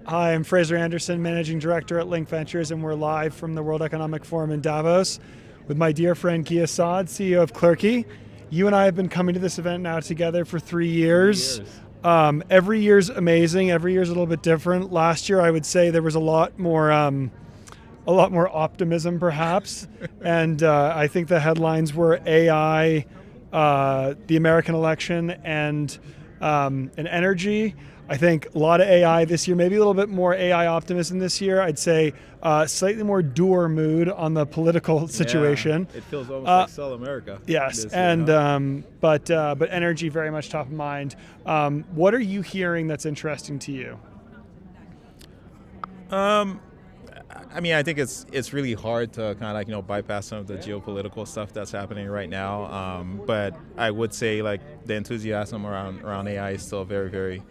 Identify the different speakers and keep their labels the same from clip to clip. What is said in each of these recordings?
Speaker 1: Hi, I'm Frazer Anderson, Managing Director at Link Ventures, and we're live from the World Economic Forum in Davos with my dear friend Guy Assad, CEO of Clerky. You and I have been coming to this event now together for 3 years. Every year's amazing. Every year's a little bit different. Last year, I would say there was a lot more optimism, perhaps, and I think the headlines were AI, the American election, and energy. I think a lot of AI this year, maybe a little bit more AI optimism this year. I'd say slightly more dour mood on the political situation.
Speaker 2: Yeah, it feels almost like Sell America.
Speaker 1: Yes, and but energy very much top of mind. What are you hearing that's interesting to you?
Speaker 2: I mean, I think it's really hard to kind of bypass some of the geopolitical stuff that's happening right now. But I would say the enthusiasm around AI is still very, very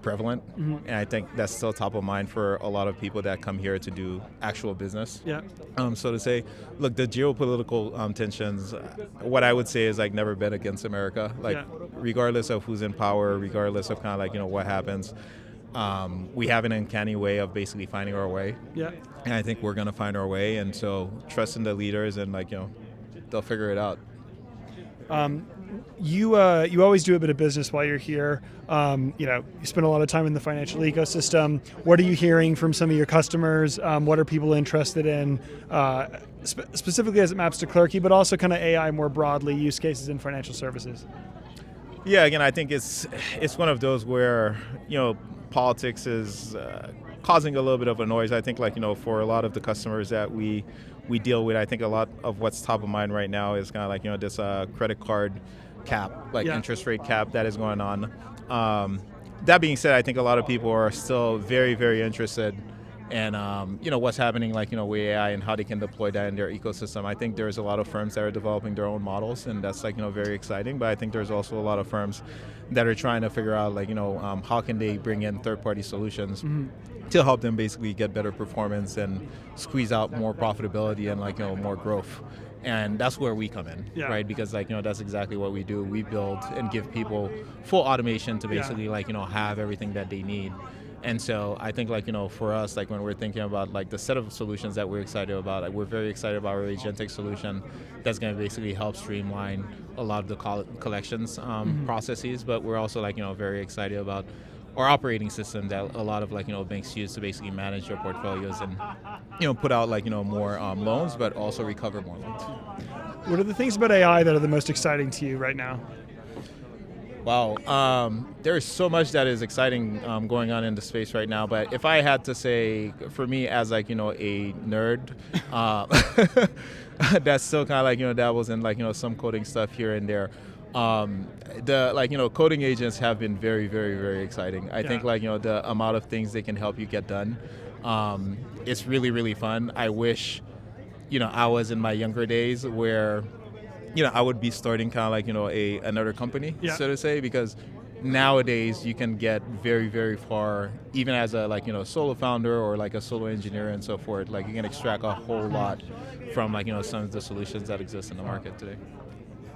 Speaker 2: prevalent, and I think that's still top of mind for a lot of people that come here to do actual business.
Speaker 1: Yeah.
Speaker 2: So to say, look, the geopolitical tensions, what I would say is never been against America. Regardless of who's in power, regardless of what happens. We have an uncanny way of basically finding our way.
Speaker 1: Yeah.
Speaker 2: And I think we're going to find our way. And so trust in the leaders and they'll figure it out.
Speaker 1: You always do a bit of business while you're here. You spend a lot of time in the financial ecosystem. What are you hearing from some of your customers? What are people interested in, specifically as it maps to Clerky, but also kind of AI more broadly, use cases in financial services?
Speaker 2: Yeah, again, I think it's one of those where politics is causing a little bit of a noise. I think for a lot of the customers that we deal with, I think a lot of what's top of mind right now is kind of this credit card cap, interest rate cap that is going on. That being said, I think a lot of people are still very, very interested in what's happening with AI and how they can deploy that in their ecosystem. I think there's a lot of firms that are developing their own models, and that's very exciting. But I think there's also a lot of firms that are trying to figure out how can they bring in third-party solutions to help them basically get better performance and squeeze out more profitability and more growth. And that's where we come in, right? Because that's exactly what we do. We build and give people full automation to basically have everything that they need. And so I think for us, when we're thinking about the set of solutions that we're excited about, we're very excited about our agentic solution that's going to basically help streamline a lot of the collections processes. But we're also very excited about our operating system that a lot of banks use to basically manage their portfolios and put out more loans, but also recover more loans.
Speaker 1: What are the things about AI that are the most exciting to you right now?
Speaker 2: Wow, there is so much that is exciting going on in the space right now. But if I had to say, for me as a nerd, that's still kind of dabbles in some coding stuff here and there. The coding agents have been very, very, very exciting. I think the amount of things they can help you get done, it's really, really fun. I wish I was in my younger days where I would be starting kind of another company, so to say, because nowadays you can get very, very far, even as a solo founder or a solo engineer and so forth. You can extract a whole lot from some of the solutions that exist in the market today.